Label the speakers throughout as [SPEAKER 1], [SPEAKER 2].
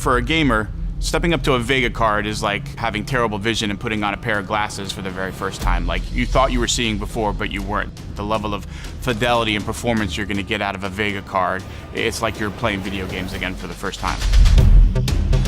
[SPEAKER 1] For a gamer, stepping up to a Vega card is like having terrible vision and putting on a pair of glasses for the very first time. Like, you thought you were seeing before, but you weren't. The level of fidelity and performance you're gonna get out of a Vega card, it's like you're playing video games again for the first time.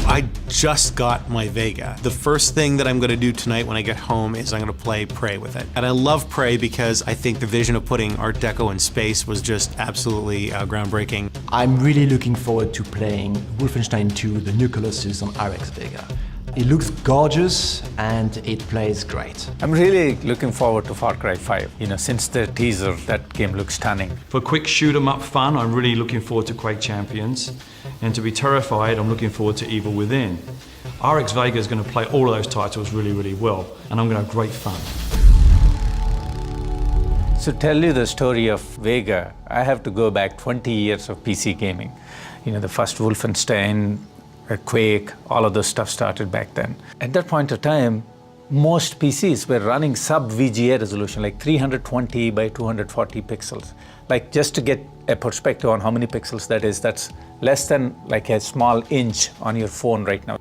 [SPEAKER 2] I just got my Vega. The first thing that I'm going to do tonight when I get home is I'm going to play Prey with it. And I love Prey because I think the vision of putting Art Deco in space was just absolutely groundbreaking.
[SPEAKER 3] I'm really looking forward to playing Wolfenstein 2: The New Colossus on RX Vega. It looks gorgeous and it plays great.
[SPEAKER 4] I'm really looking forward to Far Cry 5. Since the teaser, that game looks stunning.
[SPEAKER 5] For quick shoot 'em up fun, I'm really looking forward to Quake Champions. And to be terrified, I'm looking forward to Evil Within. RX Vega is going to play all of those titles really, really well, and I'm going to have great fun.
[SPEAKER 4] To tell you the story of Vega, I have to go back 20 years of PC gaming. The first Wolfenstein, Quake, all of those stuff started back then. At that point of time, most PCs were running sub-VGA resolution, like 320 by 240 pixels. Like, just to get a perspective on how many pixels that is, that's less than like a small inch on your phone right now.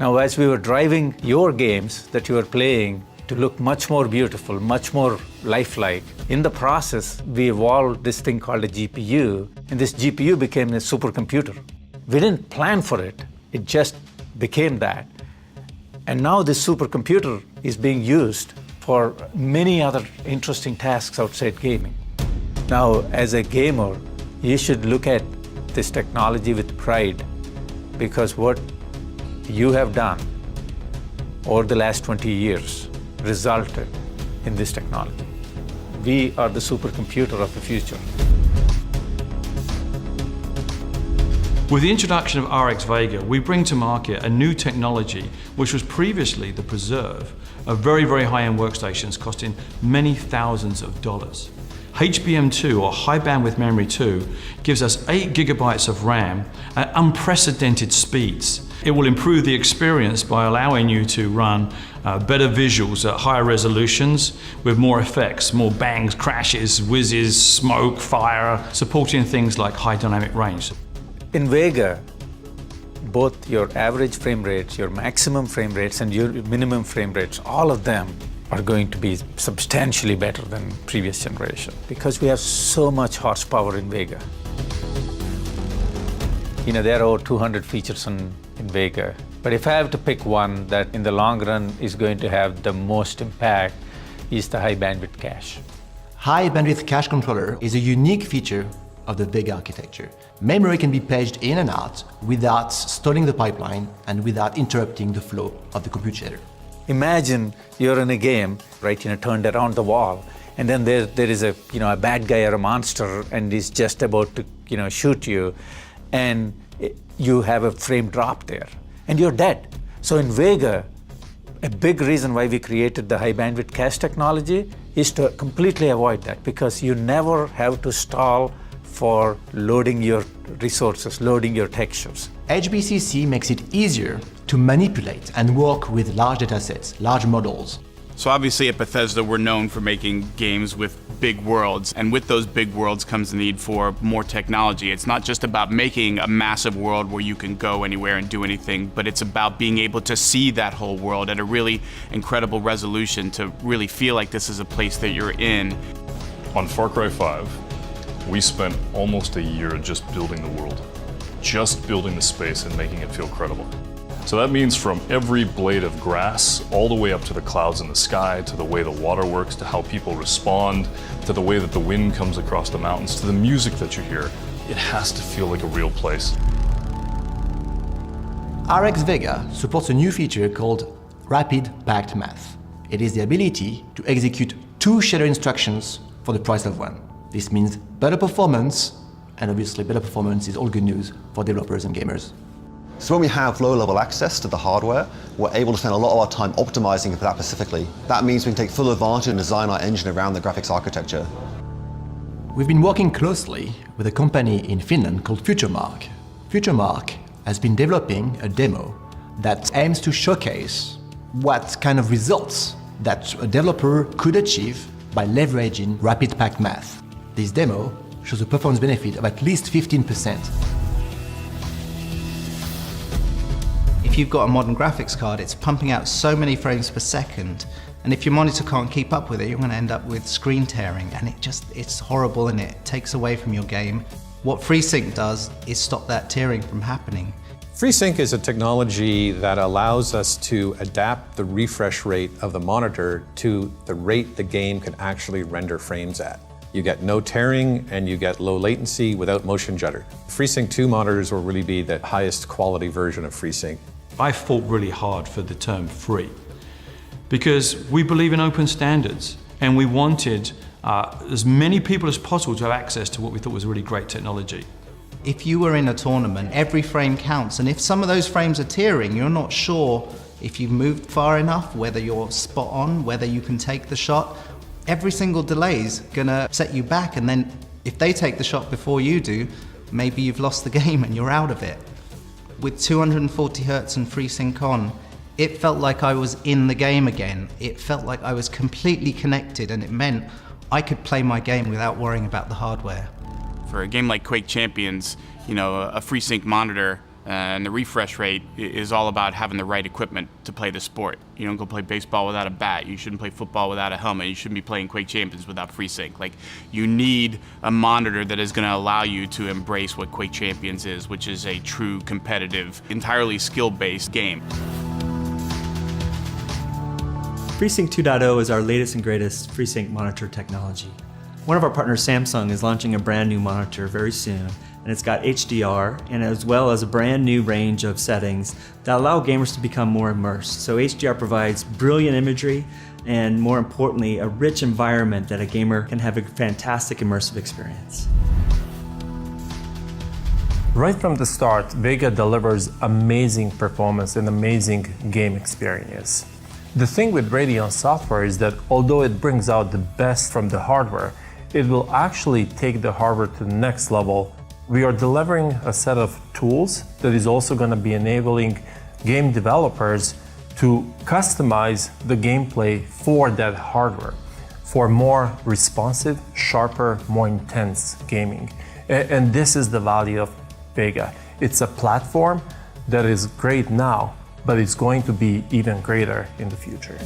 [SPEAKER 4] Now, as we were driving your games that you were playing to look much more beautiful, much more lifelike, in the process, we evolved this thing called a GPU, and this GPU became a supercomputer. We didn't plan for it, it just became that. And now this supercomputer is being used for many other interesting tasks outside gaming. Now, as a gamer, you should look at this technology with pride, because what you have done over the last 20 years resulted in this technology. We are the supercomputer of the future.
[SPEAKER 5] With the introduction of RX Vega, we bring to market a new technology which was previously the preserve of very, very high-end workstations costing many thousands of dollars. HBM2, or High Bandwidth Memory 2, gives us 8 gigabytes of RAM at unprecedented speeds. It will improve the experience by allowing you to run better visuals at higher resolutions with more effects, more bangs, crashes, whizzes, smoke, fire, supporting things like high dynamic range.
[SPEAKER 4] In Vega, both your average frame rates, your maximum frame rates, and your minimum frame rates, all of them are going to be substantially better than previous generation, because we have so much horsepower in Vega. There are over 200 features in Vega, but if I have to pick one that in the long run is going to have the most impact, is the high bandwidth cache.
[SPEAKER 3] High bandwidth cache controller is a unique feature of the Vega architecture. Memory can be paged in and out without stalling the pipeline and without interrupting the flow of the compute shader.
[SPEAKER 4] Imagine you're in a game, right, turned around the wall, and then there is a bad guy or a monster, and he's just about to shoot you, and you have a frame drop there, and you're dead. So in Vega, a big reason why we created the high bandwidth cache technology is to completely avoid that, because you never have to stall for loading your resources, loading your textures.
[SPEAKER 3] HBCC makes it easier to manipulate and work with large datasets, large models.
[SPEAKER 1] So obviously at Bethesda, we're known for making games with big worlds, and with those big worlds comes the need for more technology. It's not just about making a massive world where you can go anywhere and do anything, but it's about being able to see that whole world at a really incredible resolution, to really feel like this is a place that you're in.
[SPEAKER 6] On Far Cry 5, we spent almost a year just building the world, just building the space and making it feel credible. So that means from every blade of grass, all the way up to the clouds in the sky, to the way the water works, to how people respond, to the way that the wind comes across the mountains, to the music that you hear, it has to feel like a real place.
[SPEAKER 3] RX Vega supports a new feature called Rapid Packed Math. It is the ability to execute 2 shader instructions for the price of 1. This means better performance, and obviously better performance is all good news for developers and gamers.
[SPEAKER 7] So when we have low-level access to the hardware, we're able to spend a lot of our time optimizing for that specifically. That means we can take full advantage and design our engine around the graphics architecture.
[SPEAKER 3] We've been working closely with a company in Finland called FutureMark. FutureMark has been developing a demo that aims to showcase what kind of results that a developer could achieve by leveraging rapid packed math. This demo shows a performance benefit of at least 15%.
[SPEAKER 8] if you've got a modern graphics card, it's pumping out so many frames per second, and if your monitor can't keep up with it, you're going to end up with screen tearing, and it's horrible, and it takes away from your game. What FreeSync does is stop that tearing from happening.
[SPEAKER 9] FreeSync is a technology that allows us to adapt the refresh rate of the monitor to the rate the game can actually render frames at. You get no tearing and you get low latency without motion judder. FreeSync 2 monitors will really be the highest quality version of FreeSync.
[SPEAKER 5] I fought really hard for the term free because we believe in open standards and we wanted as many people as possible to have access to what we thought was really great technology.
[SPEAKER 8] If you were in a tournament, every frame counts, and if some of those frames are tearing, you're not sure if you've moved far enough, whether you're spot on, whether you can take the shot. Every single delay is gonna set you back, and then if they take the shot before you do, maybe you've lost the game and you're out of it. With 240 Hz and FreeSync on, it felt like I was in the game again. It felt like I was completely connected, and it meant I could play my game without worrying about the hardware.
[SPEAKER 1] For a game like Quake Champions, you know, a FreeSync monitor and the refresh rate is all about having the right equipment to play the sport. You don't go play baseball without a bat. You shouldn't play football without a helmet. You shouldn't be playing Quake Champions without FreeSync. Like, you need a monitor that is going to allow you to embrace what Quake Champions is, which is a true competitive, entirely skill-based game.
[SPEAKER 10] FreeSync 2.0 is our latest and greatest FreeSync monitor technology. One of our partners, Samsung, is launching a brand new monitor very soon, and it's got HDR and as well as a brand new range of settings that allow gamers to become more immersed. So HDR provides brilliant imagery and, more importantly, a rich environment that a gamer can have a fantastic immersive experience.
[SPEAKER 11] Right from the start, Vega delivers amazing performance and amazing game experience. The thing with Radeon software is that although it brings out the best from the hardware, it will actually take the hardware to the next level. We are delivering a set of tools that is also going to be enabling game developers to customize the gameplay for that hardware, for more responsive, sharper, more intense gaming. And this is the value of Vega. It's a platform that is great now, but it's going to be even greater in the future.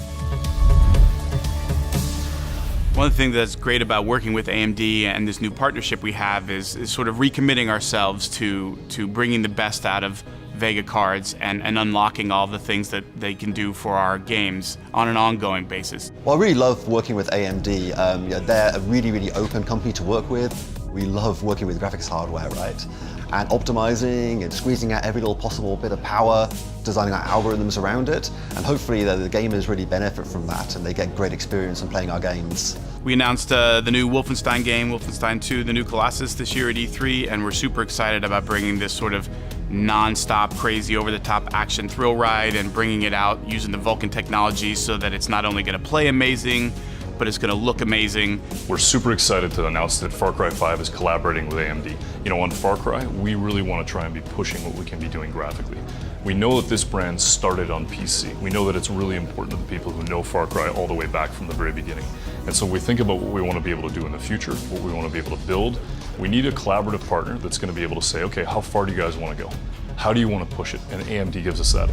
[SPEAKER 1] One of the things that's great about working with AMD and this new partnership we have is sort of recommitting ourselves to bringing the best out of Vega cards and unlocking all the things that they can do for our games on an ongoing basis.
[SPEAKER 7] Well, I really love working with AMD. They're a really, really open company to work with. We love working with graphics hardware, right? And optimizing and squeezing out every little possible bit of power, designing our algorithms around it, and hopefully the gamers really benefit from that and they get great experience in playing our games.
[SPEAKER 1] We announced the new Wolfenstein game, Wolfenstein 2, the new Colossus this year at E3, and we're super excited about bringing this sort of non-stop, crazy, over-the-top action thrill ride and bringing it out using the Vulkan technology so that it's not only going to play amazing, but it's going to look amazing.
[SPEAKER 6] We're super excited to announce that Far Cry 5 is collaborating with AMD. You know, on Far Cry, we really want to try and be pushing what we can be doing graphically. We know that this brand started on PC. We know that it's really important to the people who know Far Cry all the way back from the very beginning. And so we think about what we want to be able to do in the future, what we want to be able to build. We need a collaborative partner that's going to be able to say, okay, how far do you guys want to go? How do you want to push it? And AMD gives us that.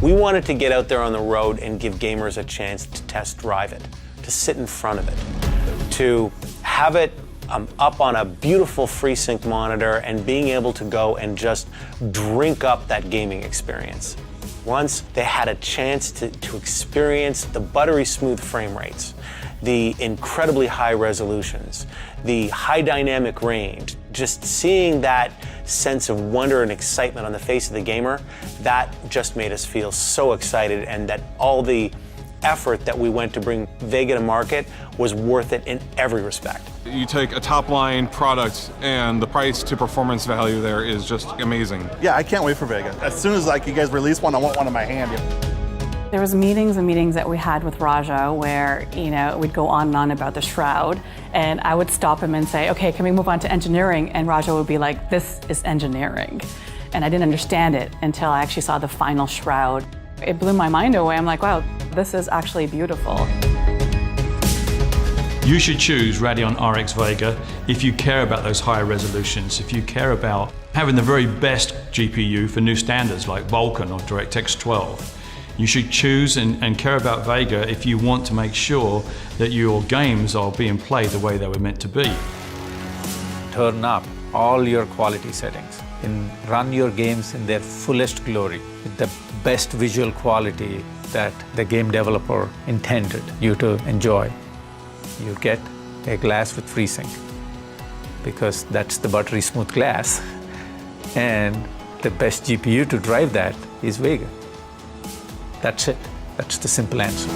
[SPEAKER 12] We wanted to get out there on the road and give gamers a chance to test drive it, to sit in front of it, to have it up on a beautiful FreeSync monitor and being able to go and just drink up that gaming experience. Once they had a chance to experience the buttery smooth frame rates, the incredibly high resolutions, the high dynamic range, just seeing that sense of wonder and excitement on the face of the gamer, that just made us feel so excited, and that all the effort that we went to bring Vega to market was worth it in every respect.
[SPEAKER 13] You take a top-line product and the price to performance value there is just amazing.
[SPEAKER 14] Yeah, I can't wait for Vega. As soon as you guys release one, I want one in my hand.
[SPEAKER 15] There was meetings and meetings that we had with Raja where, we'd go on and on about the Shroud, and I would stop him and say, okay, can we move on to engineering? And Raja would be like, this is engineering. And I didn't understand it until I actually saw the final Shroud. It blew my mind away. I'm like, wow, this is actually beautiful.
[SPEAKER 5] You should choose Radeon RX Vega if you care about those higher resolutions, if you care about having the very best GPU for new standards like Vulkan or DirectX 12. You should choose and care about Vega if you want to make sure that your games are being played the way they were meant to be.
[SPEAKER 4] Turn up all your quality settings and run your games in their fullest glory with the best visual quality that the game developer intended you to enjoy. You get a glass with FreeSync because that's the buttery smooth glass, and the best GPU to drive that is Vega. That's it. That's the simple answer.